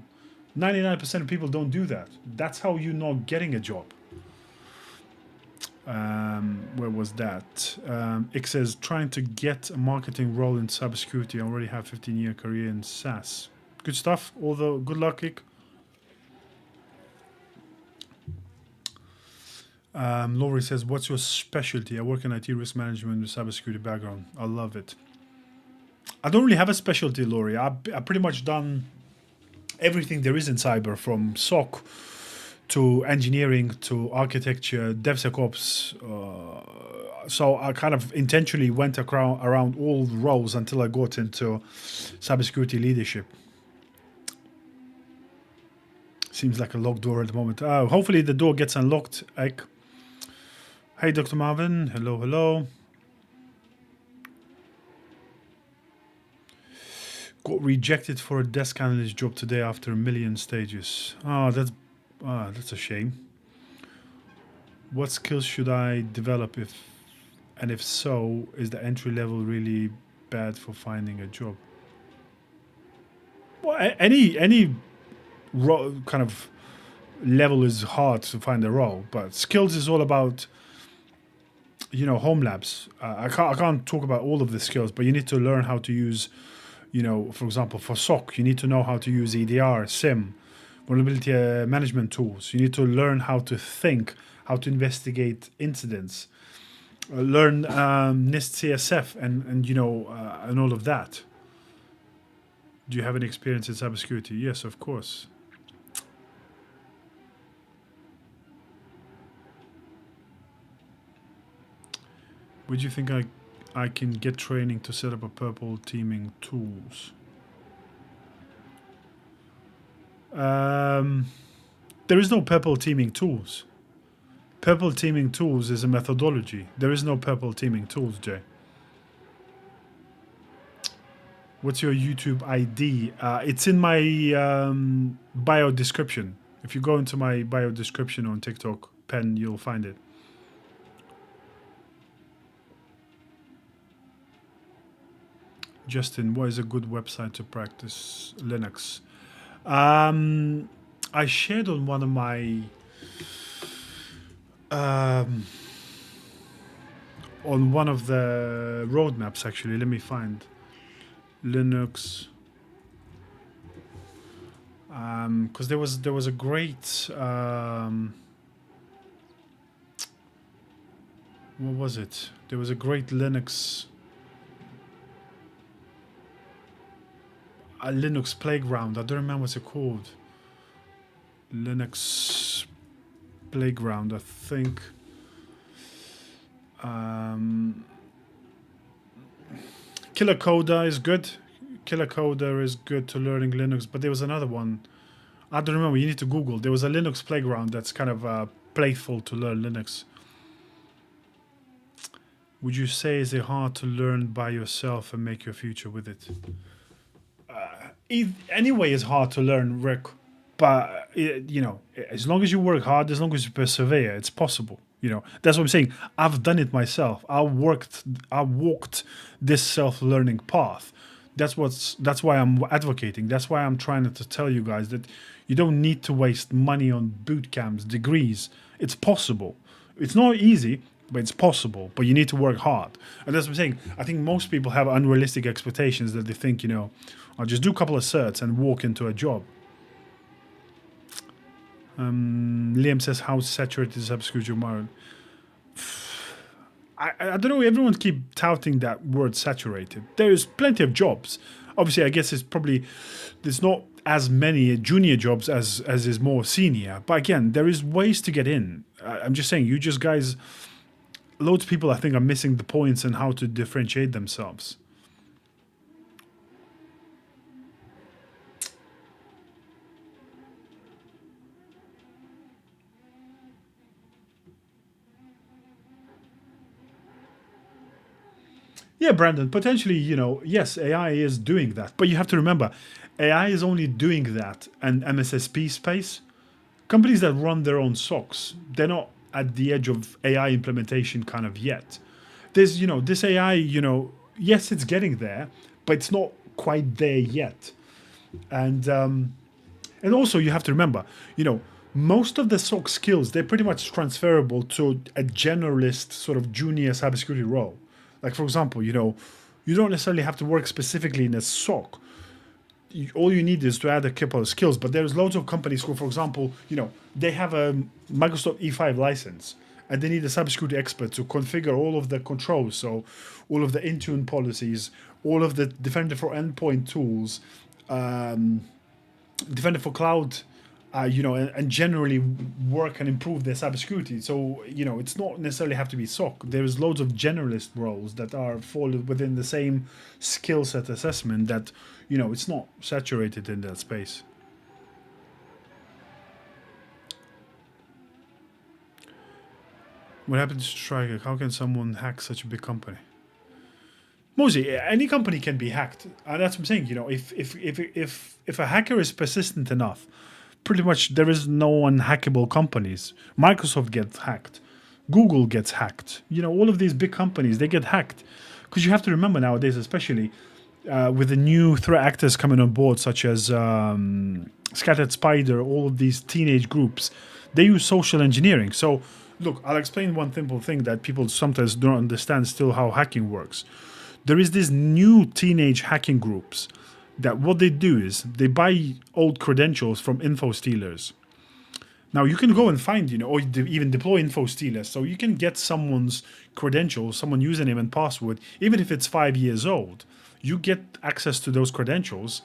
S1: 99% of people don't do that. That's how you're not getting a job. Where was that? It says, trying to get a marketing role in cybersecurity. I already have 15-year career in SaaS. Good stuff. Although, good luck, Ik. Laurie says, what's your specialty? I work in IT risk management with cybersecurity background. I love it. I don't really have a specialty, Laurie. I've pretty much done everything there is in cyber, from SOC to engineering to architecture, DevSecOps. So I kind of intentionally went around all the roles until I got into cybersecurity leadership. Seems like a locked door at the moment. Hopefully the door gets unlocked. Hey, Dr. Marvin. Hello, hello. Got rejected for a desk analyst job today after a million stages. Oh, that's a shame. What skills should I develop if so, is the entry level really bad for finding a job? Well, any kind of level is hard to find a role, but skills is all about, home labs. I can't talk about all of the skills, but you need to learn how to use, for example, for SOC, you need to know how to use EDR, SIM, vulnerability management tools. You need to learn how to think, how to investigate incidents, learn NIST CSF and all of that. Do you have any experience in cybersecurity? Yes, of course. Would you think I can get training to set up a purple teaming tools? There is no purple teaming tools. Purple teaming tools is a methodology. There is no purple teaming tools, Jay. What's your YouTube ID? It's in my bio description. If you go into my bio description on TikTok, Pen, you'll find it. Justin, what is a good website to practice Linux? I shared on one of my on one of the roadmaps, actually. Let me find Linux, because there was a great what was it? There was a great Linux playground. I don't remember what's it called. Linux playground, I think. Killer Coder is good. Killer Coder is good to learning Linux, but there was another one. I don't remember. You need to Google. There was a Linux playground that's kind of playful to learn Linux. Would you say is it hard to learn by yourself and make your future with it? Anyway, it's hard to learn, Rick. But as long as you work hard, as long as you persevere, it's possible. That's what I'm saying. I've done it myself. I walked this self-learning path. That's why I'm advocating. That's why I'm trying to tell you guys that you don't need to waste money on boot camps, degrees. It's possible. It's not easy, but it's possible. But you need to work hard. And that's what I'm saying. I think most people have unrealistic expectations that they think, I'll just do a couple of certs and walk into a job. Liam says, how saturated is cybersecurity market? I don't know, everyone keep touting that word saturated. There's plenty of jobs. Obviously, I guess there's not as many junior jobs as is more senior. But again, there is ways to get in. I'm just saying, guys, loads of people I think are missing the points and how to differentiate themselves. Yeah, Brandon, potentially, yes, AI is doing that. But you have to remember, AI is only doing that in MSSP space. Companies that run their own SOCs, they're not at the edge of AI implementation kind of yet. There's, this AI, yes, it's getting there, but it's not quite there yet. And also you have to remember, most of the SOC skills, they're pretty much transferable to a generalist sort of junior cybersecurity role. Like, for example, you don't necessarily have to work specifically in a SOC. All you need is to add a couple of skills. But there's loads of companies who, for example, they have a Microsoft E5 license and they need a cybersecurity expert to configure all of the controls. So all of the Intune policies, all of the Defender for Endpoint tools, Defender for Cloud, and generally work and improve their cybersecurity. So, it's not necessarily have to be SOC. There's loads of generalist roles that are fall within the same skill set assessment that, it's not saturated in that space. What happened to Striker? How can someone hack such a big company? Mosey, any company can be hacked. And that's what I'm saying. If a hacker is persistent enough, pretty much there is no unhackable companies. Microsoft gets hacked. Google gets hacked. All of these big companies, they get hacked. Because you have to remember nowadays, especially with the new threat actors coming on board, such as Scattered Spider, all of these teenage groups, they use social engineering. So, look, I'll explain one simple thing that people sometimes don't understand still how hacking works. There is these new teenage hacking groups that what they do is they buy old credentials from info stealers. Now you can go and find, or even deploy info stealers. So you can get someone's credentials, someone's username and password, even if it's 5 years old. You get access to those credentials.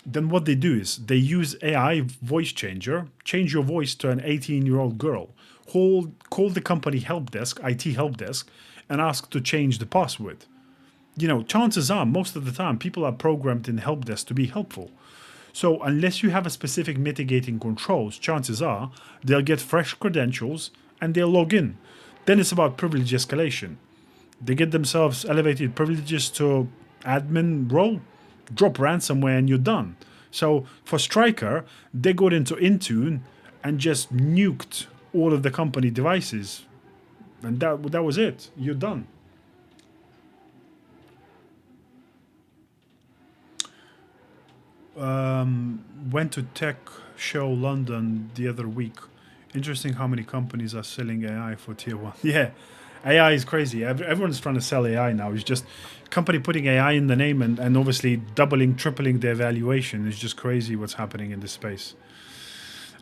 S1: Then what they do is they use AI voice changer, change your voice to an 18-year-old girl, call the company help desk, IT help desk, and ask to change the password. Chances are, most of the time, people are programmed in help desk to be helpful. So unless you have a specific mitigating controls, chances are they'll get fresh credentials and they'll log in. Then it's about privilege escalation. They get themselves elevated privileges to admin role, drop ransomware, and you're done. So for Striker, they got into Intune and just nuked all of the company devices. And that was it. You're done. Went to Tech Show London the other week. Interesting how many companies are selling AI for tier 1. Yeah, AI is crazy. Everyone's trying to sell AI now. It's just company putting AI in the name and obviously doubling, tripling their valuation. It's just crazy what's happening in this space.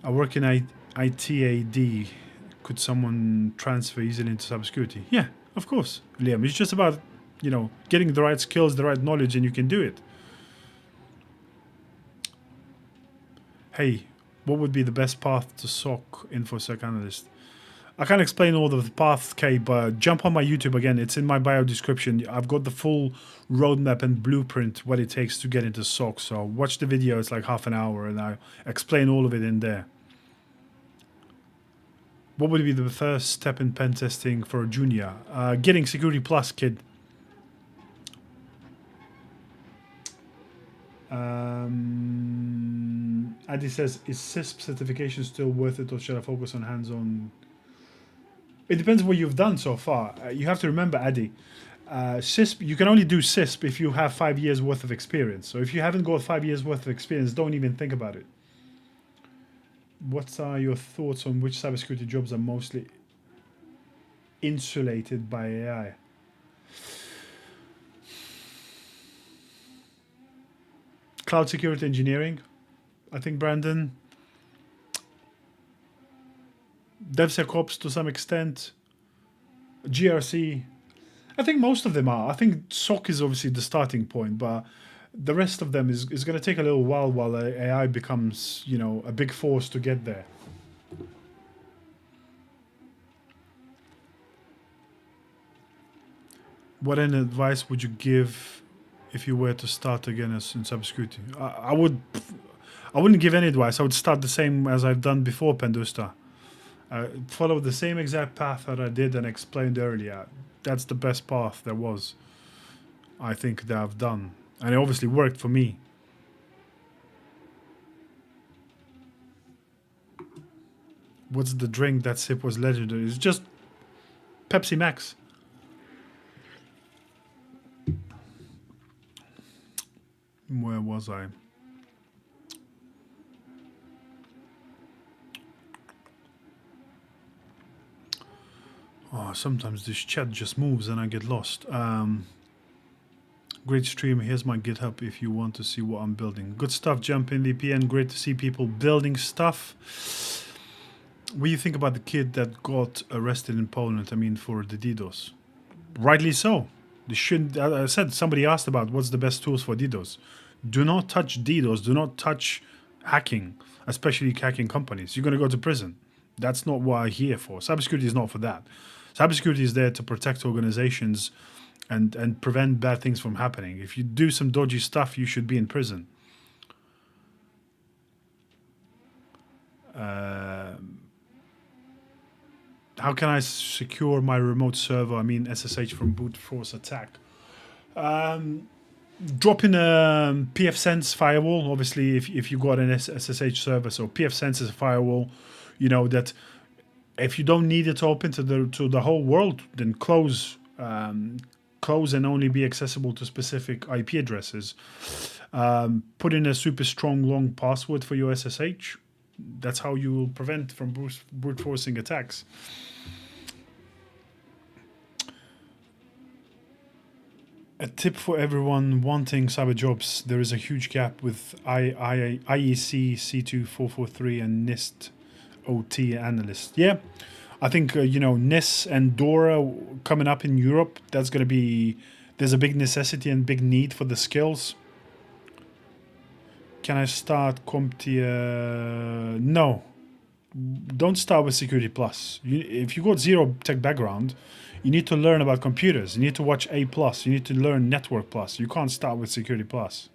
S1: I work in ITAD. Could someone transfer easily into cybersecurity? Yeah, of course, Liam. It's just about, getting the right skills, the right knowledge, and you can do it. Hey, what would be the best path to SOC InfoSec analyst? I can't explain all of the paths, Kay, but jump on my YouTube again. It's in my bio description. I've got the full roadmap and blueprint what it takes to get into SOC. So watch the video. It's like half an hour, and I explain all of it in there. What would be the first step in pen testing for a junior? Getting Security Plus, kid. Adi says, is CISP certification still worth it, or should I focus on hands-on? It depends what you've done so far. You have to remember, Adi, CISP, you can only do CISP if you have 5 years worth of experience. So if you haven't got 5 years worth of experience, don't even think about it. What are your thoughts on which cybersecurity jobs are mostly insulated by AI? Cloud security engineering, I think, Brandon. DevSecOps to some extent. GRC. I think most of them are. I think SOC is obviously the starting point, but the rest of them is going to take a little while AI becomes, a big force to get there. What advice would you give if you were to start again in cybersecurity? I wouldn't give any advice. I would start the same as I've done before, Pendusta. Follow the same exact path that I did and explained earlier. That's the best path there was, I think, that I've done. And it obviously worked for me. What's the drink that sip was legendary? It's just Pepsi Max. Where was I? Oh, sometimes this chat just moves and I get lost. Great stream. Here's my GitHub if you want to see what I'm building. Good stuff, Jump in VPN. Great to see people building stuff. What do you think about the kid that got arrested in Poland? I mean, for the DDoS. Rightly so. They shouldn't. I said somebody asked about what's the best tools for DDoS. Do not touch DDoS. Do not touch hacking, especially hacking companies. You're going to go to prison. That's not what I'm here for. Cybersecurity is not for that. Cybersecurity is there to protect organizations and prevent bad things from happening. If you do some dodgy stuff, you should be in prison. How can I secure my remote server, I mean SSH, from brute force attack? Drop in a pfSense firewall. Obviously, if you got an SSH server, so pfSense is a firewall, you know, that if you don't need it open to the whole world, then close and only be accessible to specific IP addresses. Put in a super strong long password for your SSH. That's how you will prevent from brute forcing attacks. A tip for everyone wanting cyber jobs: there is a huge gap with IEC C2443 and NIST OT analyst. Yeah, I think you know, NIST and DORA coming up in Europe. That's going to be, there's a big necessity and big need for the skills. Can I start CompTIA? No, don't start with Security Plus. If you got zero tech background, you need to learn about computers. You need to watch A+. You need to learn Network Plus. You can't start with Security Plus.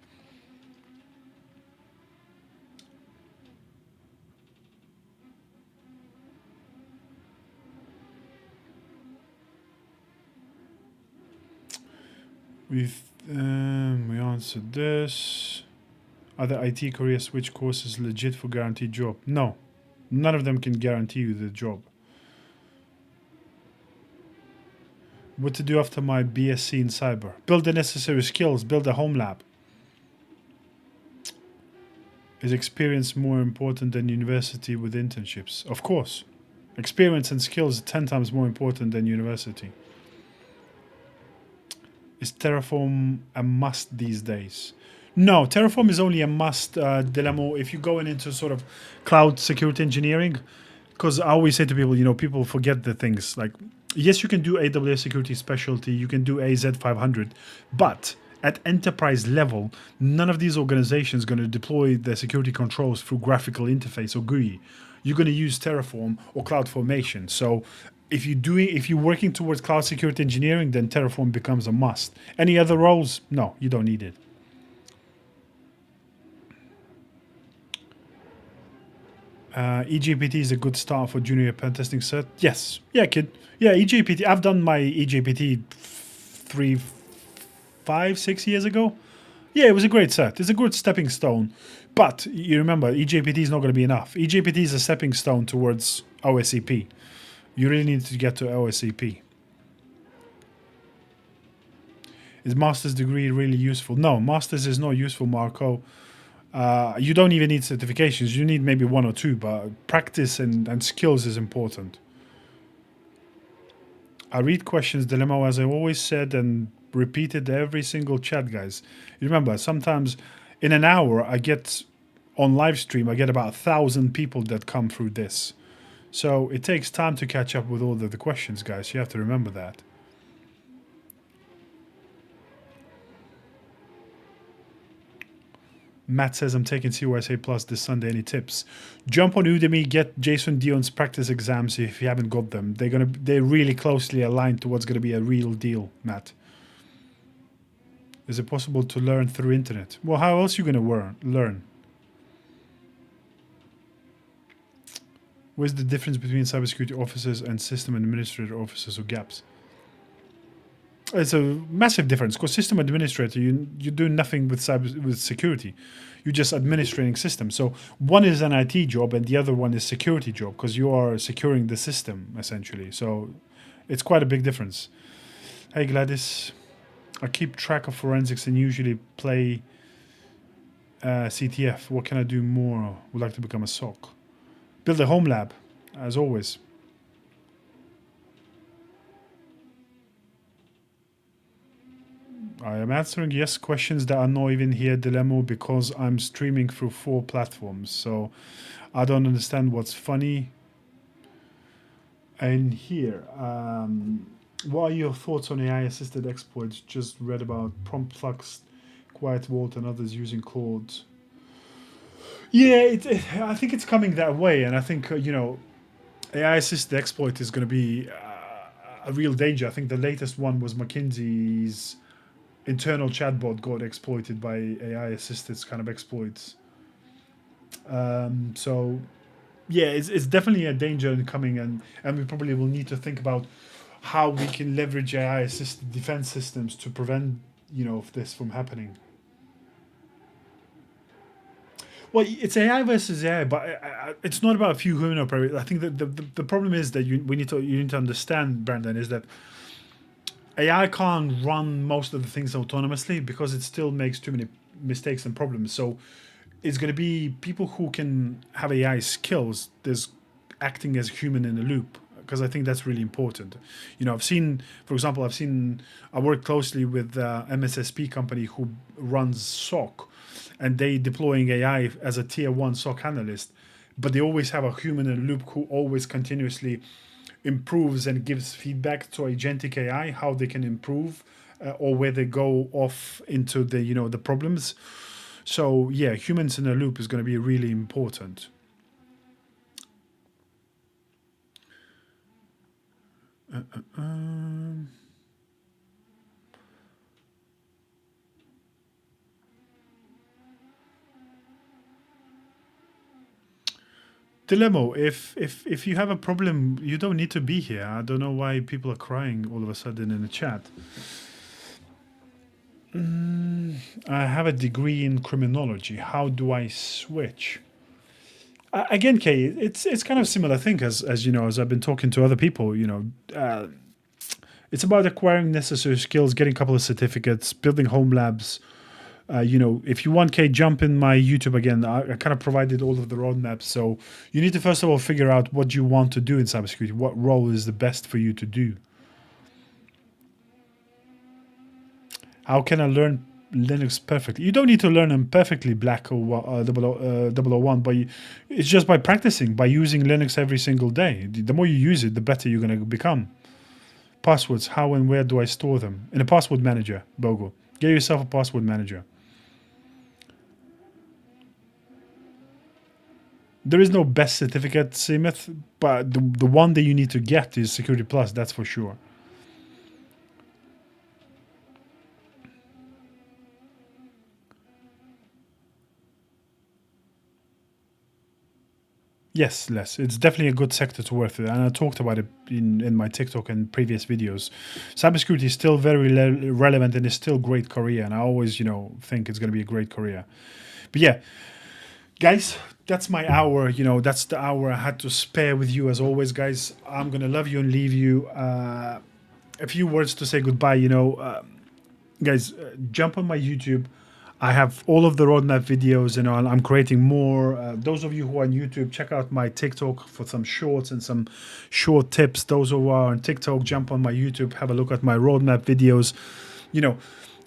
S1: We answered this. Are the IT career switch courses legit for guaranteed job? No, none of them can guarantee you the job. What to do after my BSc in cyber? Build the necessary skills, build a home lab. Is experience more important than university with internships? Of course. Experience and skills are 10 times more important than university. Is Terraform a must these days? No, Terraform is only a must, Delamo, if you're going into sort of cloud security engineering. Because I always say to people, you know, people forget the things. Like, yes, you can do AWS security specialty, you can do AZ 500, but at enterprise level, none of these organizations are going to deploy their security controls through graphical interface or GUI. You're going to use Terraform or CloudFormation. So if you're working towards cloud security engineering, then Terraform becomes a must. Any other roles? No, you don't need it. EJPT is a good start for junior pen testing cert. Yes. Yeah, kid. Yeah, EJPT. I've done my EJPT 5-6 years ago. Yeah, it was a great cert. It's a good stepping stone. But you remember, EJPT is not going to be enough. EJPT is a stepping stone towards OSCP. You really need to get to OSCP. Is master's degree really useful? No, master's is not useful, Marco. You don't even need certifications. You need maybe 1 or 2, but practice and skills is important. I read questions, Dilemma, as I always said and repeated every single chat, guys. You remember, sometimes in an hour, I get on live stream, I get about 1,000 people that come through this. So it takes time to catch up with all the questions, guys. You have to remember that. Matt says, I'm taking CYSA Plus this Sunday. Any tips? Jump on Udemy, get Jason Dion's practice exams if you haven't got them. They're really closely aligned to what's going to be a real deal, Matt. Is it possible to learn through internet? Well, how else are you going to learn? Where's the difference between cybersecurity officers and system administrator officers or gaps? It's a massive difference, because system administrator, you do nothing with security. You're just administrating systems. So one is an IT job and the other one is security job, because you are securing the system essentially. So it's quite a big difference. Hey Gladys, I keep track of forensics and usually play CTF. What can I do more? Would like to become a SOC. Build a home lab, as always. I am answering yes questions that are not even here, Dilemma, because I'm streaming through 4 platforms. So I don't understand what's funny. And here, what are your thoughts on AI-assisted exploits? Just read about Prompt Flux, Quiet Vault, and others using Claude. Yeah, I think it's coming that way, and I think AI assisted exploit is going to be a real danger. I think the latest one was McKinsey's internal chatbot got exploited by AI assisted kind of exploits. So yeah, it's definitely a danger incoming, and we probably will need to think about how we can leverage AI assisted defense systems to prevent this from happening. Well, it's AI versus AI, but it's not about a few human operators. I think that the problem is that you need to understand, Brandon, is that AI can't run most of the things autonomously because it still makes too many mistakes and problems. So it's going to be people who can have AI skills. There's acting as human in the loop, because I think that's really important. I've seen, for example, I work closely with MSSP company who runs SOC, and they deploying AI as a tier 1 SOC analyst, but they always have a human in the loop who always continuously improves and gives feedback to agentic AI how they can improve, or where they go off into the the problems. So yeah, humans in the loop is going to be really important. Dilemma, if you have a problem, you don't need to be here. I don't know why people are crying all of a sudden in the chat. I have a degree in criminology. How do I switch? Again, Kay, it's kind of similar thing as as I've been talking to other people. It's about acquiring necessary skills, getting a couple of certificates, building home labs. If you want, Kay, jump in my YouTube again. I kind of provided all of the roadmaps. So you need to first of all figure out what you want to do in cybersecurity. What role is the best for you to do? How can I learn Linux perfectly? You don't need to learn them perfectly, Black or 001, but it's just by practicing, by using Linux every single day. The more you use it, the better you're going to become. Passwords, how and where do I store them? In a password manager, Bogo. Get yourself a password manager. There is no best certificate, Simith, but the one that you need to get is Security Plus, that's for sure. Yes, Les. It's definitely a good sector to work with, and I talked about it in my TikTok and previous videos. Cybersecurity is still very relevant and is still a great career, and I always, think it's going to be a great career. But yeah, guys, that's my hour. That's the hour I had to spare with you as always, guys. I'm going to love you and leave you. A few words to say goodbye, guys, jump on my YouTube. I have all of the roadmap videos, I'm creating more. Those of you who are on YouTube, check out my TikTok for some shorts and some short tips. Those who are on TikTok, jump on my YouTube, have a look at my roadmap videos.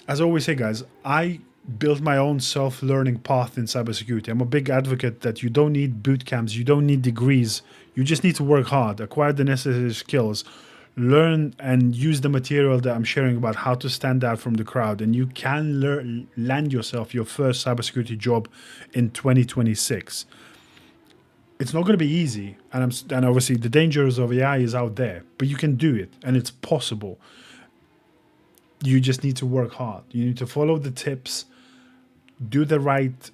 S1: As I always say, guys, I built my own self-learning path in cybersecurity. I'm a big advocate that you don't need boot camps, you don't need degrees. You just need to work hard, acquire the necessary skills, learn and use the material that I'm sharing about how to stand out from the crowd, and you can land yourself your first cybersecurity job in 2026. It's not going to be easy, and obviously the dangers of AI is out there, but you can do it, and it's possible. You just need to work hard. You need to follow the tips, do the right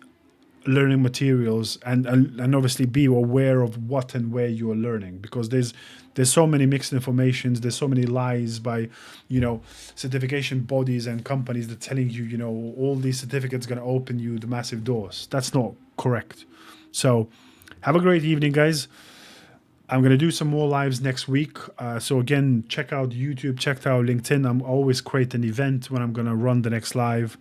S1: learning materials, and obviously be aware of what and where you are learning, because there's so many mixed informations, there's so many lies by certification bodies and companies that telling you all these certificates going to open you the massive doors. That's not correct. So have a great evening, guys. I'm going to do some more lives next week. So again, check out YouTube, check out LinkedIn. I'm always create an event when I'm going to run the next live.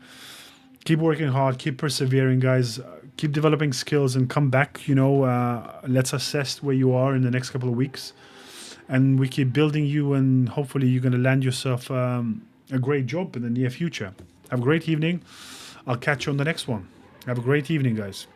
S1: Keep working hard, keep persevering, guys. Keep developing skills and come back. Let's assess where you are in the next couple of weeks. And we keep building you, and hopefully you're going to land yourself a great job in the near future. Have a great evening. I'll catch you on the next one. Have a great evening, guys.